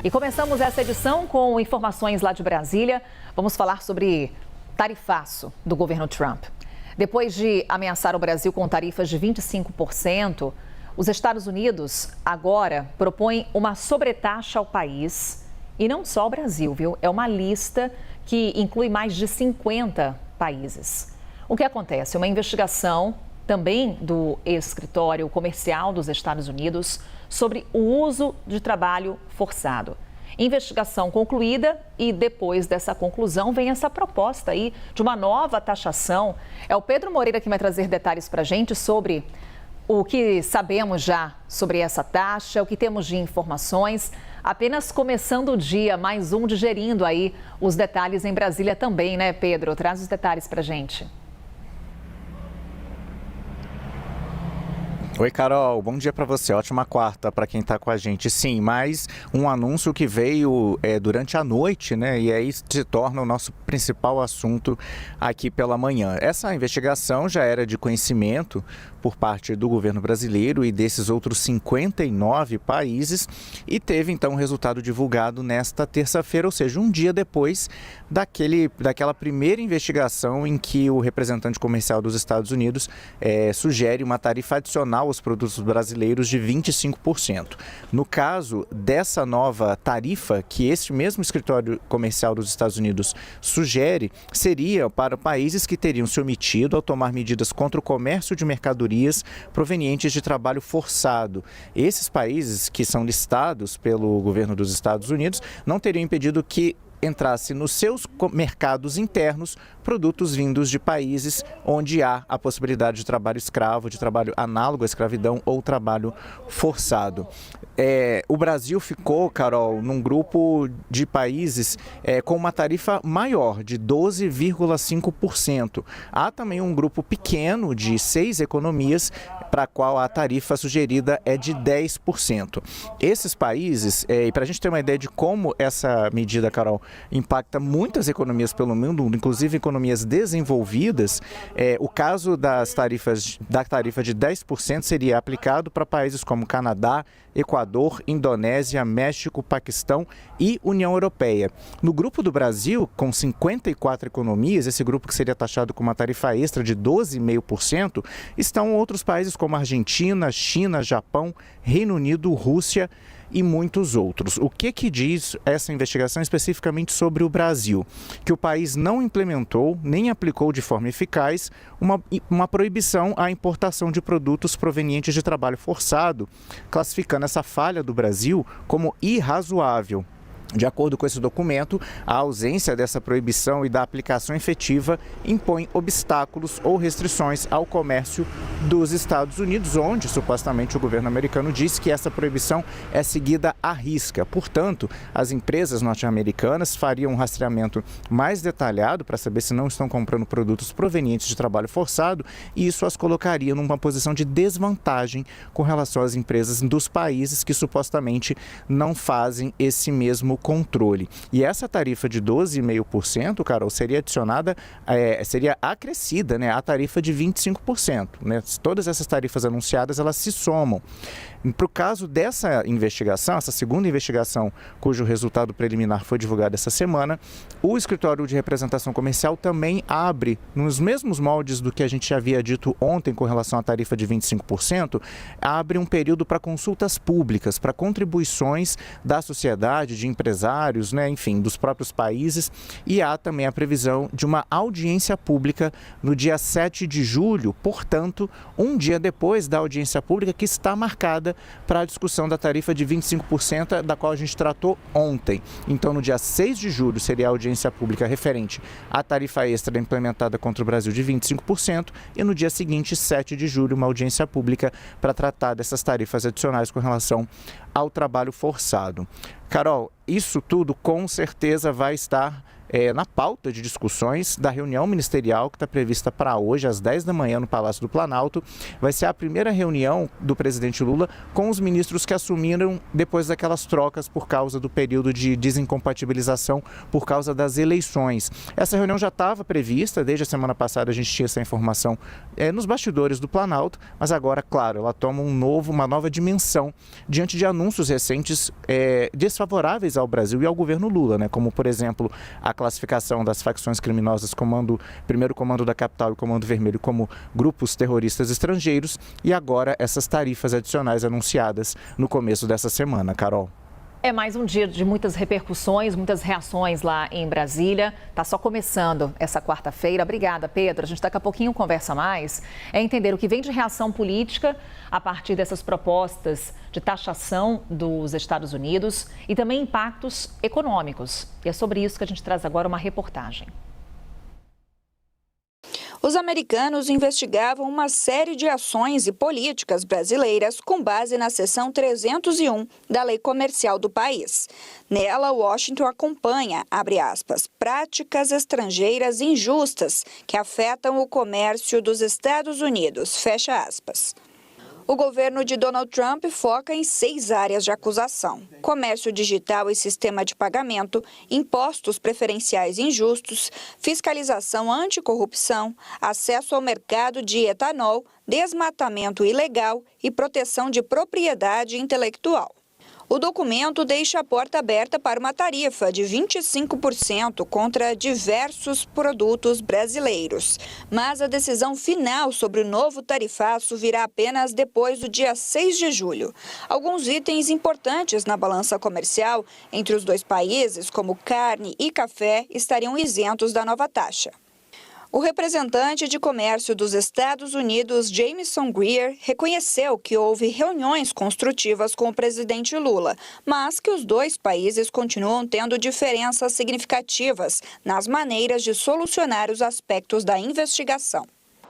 E começamos essa edição com informações lá de Brasília. Vamos falar sobre tarifaço do governo Trump. Depois de ameaçar o Brasil com tarifas de 25%, os Estados Unidos agora propõem uma sobretaxa ao país. E não só ao Brasil, viu? É uma lista que inclui mais de 50 países. O que acontece? Uma investigação também do escritório comercial dos Estados Unidos sobre o uso de trabalho forçado. Investigação concluída e depois dessa conclusão vem essa proposta aí de uma nova taxação. É o Pedro Moreira que vai trazer detalhes para a gente sobre o que sabemos já sobre essa taxa, o que temos de informações. Apenas começando o dia, mais um digerindo aí os detalhes em Brasília também, né, Pedro? Traz os detalhes para a gente. Oi, Carol, bom dia para você, ótima quarta para quem está com a gente. Sim, mais um anúncio que veio durante a noite, né, e aí se torna o nosso principal assunto aqui pela manhã. Essa investigação já era de conhecimento por parte do governo brasileiro e desses outros 59 países e teve então um resultado divulgado nesta terça-feira, ou seja, um dia depois daquela primeira investigação em que o representante comercial dos Estados Unidos sugere uma tarifa adicional aos produtos brasileiros de 25%. No caso dessa nova tarifa que este mesmo escritório comercial dos Estados Unidos sugere, seria para países que teriam se omitido ao tomar medidas contra o comércio de mercadorias provenientes de trabalho forçado. Esses países que são listados pelo governo dos Estados Unidos não teriam impedido que entrasse nos seus mercados internos produtos vindos de países onde há a possibilidade de trabalho escravo, de trabalho análogo à escravidão ou trabalho forçado. O Brasil ficou, Carol, num grupo de países com uma tarifa maior, de 12,5%. Há também um grupo pequeno de 6 economias para a qual a tarifa sugerida é de 10%. Esses países, e para a gente ter uma ideia de como essa medida, Carol, impacta muitas economias pelo mundo, inclusive economias desenvolvidas, o caso da tarifa de 10% seria aplicado para países como Canadá, Equador, Indonésia, México, Paquistão e União Europeia. No grupo do Brasil, com 54 economias, esse grupo que seria taxado com uma tarifa extra de 12,5%, estão outros países como Argentina, China, Japão, Reino Unido, Rússia e muitos outros. O que diz essa investigação especificamente sobre o Brasil? Que o país não implementou nem aplicou de forma eficaz uma proibição à importação de produtos provenientes de trabalho forçado, classificando essa falha do Brasil como irrazoável. De acordo com esse documento, a ausência dessa proibição e da aplicação efetiva impõe obstáculos ou restrições ao comércio dos Estados Unidos, onde supostamente o governo americano diz que essa proibição é seguida à risca. Portanto, as empresas norte-americanas fariam um rastreamento mais detalhado para saber se não estão comprando produtos provenientes de trabalho forçado e isso as colocaria numa posição de desvantagem com relação às empresas dos países que supostamente não fazem esse mesmo controle. E essa tarifa de 12,5%, Carol, seria adicionada, seria acrescida, né, à tarifa de 25%. Né? Todas essas tarifas anunciadas, elas se somam. Para o caso dessa investigação, essa segunda investigação, cujo resultado preliminar foi divulgado essa semana, o escritório de representação comercial também abre, nos mesmos moldes do que a gente já havia dito ontem com relação à tarifa de 25%, abre um período para consultas públicas, para contribuições da sociedade, de empresários, né, enfim, dos próprios países, e há também a previsão de uma audiência pública no dia 7 de julho, portanto, um dia depois da audiência pública que está marcada para a discussão da tarifa de 25%, da qual a gente tratou ontem. Então, no dia 6 de julho seria a audiência pública referente à tarifa extra implementada contra o Brasil de 25% e no dia seguinte, 7 de julho, uma audiência pública para tratar dessas tarifas adicionais com relação ao trabalho forçado. Carol, isso tudo com certeza vai estar na pauta de discussões da reunião ministerial que está prevista para hoje, às 10 da manhã, no Palácio do Planalto. Vai ser a primeira reunião do presidente Lula com os ministros que assumiram depois daquelas trocas por causa do período de desincompatibilização por causa das eleições. Essa reunião já estava prevista, desde a semana passada a gente tinha essa informação nos bastidores do Planalto, mas agora, claro, ela toma uma nova dimensão diante de anúncios recentes desfavoráveis ao Brasil e ao governo Lula, né? Como, por exemplo, a classificação das facções criminosas primeiro comando da capital e comando vermelho como grupos terroristas estrangeiros e agora essas tarifas adicionais anunciadas no começo dessa semana, Carol. É mais um dia de muitas repercussões, muitas reações lá em Brasília. Está só começando essa quarta-feira. Obrigada, Pedro. A gente daqui a pouquinho conversa mais. É entender o que vem de reação política a partir dessas propostas de taxação dos Estados Unidos e também impactos econômicos. E é sobre isso que a gente traz agora uma reportagem. Os americanos investigavam uma série de ações e políticas brasileiras com base na seção 301 da lei comercial do país. Nela, Washington acompanha, abre aspas, práticas estrangeiras injustas que afetam o comércio dos Estados Unidos, fecha aspas. O governo de Donald Trump foca em 6 áreas de acusação: comércio digital e sistema de pagamento, impostos preferenciais injustos, fiscalização anticorrupção, acesso ao mercado de etanol, desmatamento ilegal e proteção de propriedade intelectual. O documento deixa a porta aberta para uma tarifa de 25% contra diversos produtos brasileiros. Mas a decisão final sobre o novo tarifaço virá apenas depois do dia 6 de julho. Alguns itens importantes na balança comercial entre os dois países, como carne e café, estariam isentos da nova taxa. O representante de comércio dos Estados Unidos, Jamieson Greer, reconheceu que houve reuniões construtivas com o presidente Lula, mas que os dois países continuam tendo diferenças significativas nas maneiras de solucionar os aspectos da investigação.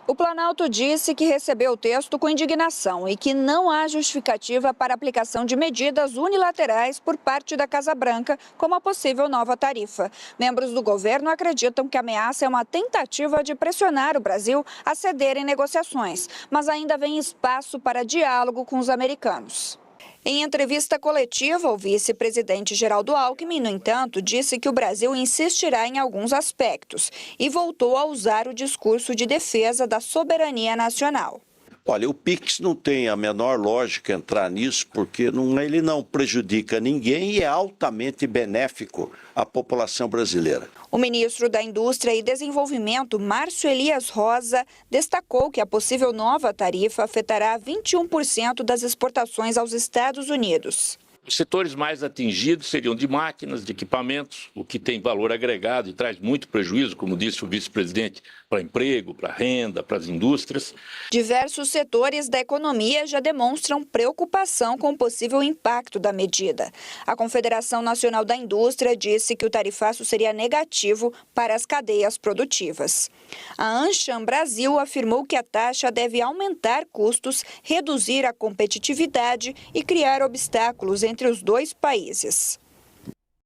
O Planalto disse que recebeu o texto com indignação e que não há justificativa para a aplicação de medidas unilaterais por parte da Casa Branca, como a possível nova tarifa. Membros do governo acreditam que a ameaça é uma tentativa de pressionar o Brasil a ceder em negociações, mas ainda vem espaço para diálogo com os americanos. Em entrevista coletiva, o vice-presidente Geraldo Alckmin, no entanto, disse que o Brasil insistirá em alguns aspectos e voltou a usar o discurso de defesa da soberania nacional. Olha, o PIX não tem a menor lógica entrar nisso, porque ele não prejudica ninguém e é altamente benéfico à população brasileira. O ministro da Indústria e Desenvolvimento, Márcio Elias Rosa, destacou que a possível nova tarifa afetará 21% das exportações aos Estados Unidos. Os setores mais atingidos seriam de máquinas, de equipamentos, o que tem valor agregado e traz muito prejuízo, como disse o vice-presidente, para emprego, para renda, para as indústrias. Diversos setores da economia já demonstram preocupação com o possível impacto da medida. A Confederação Nacional da Indústria disse que o tarifaço seria negativo para as cadeias produtivas. A Ancham Brasil afirmou que a taxa deve aumentar custos, reduzir a competitividade e criar obstáculos entre os dois países.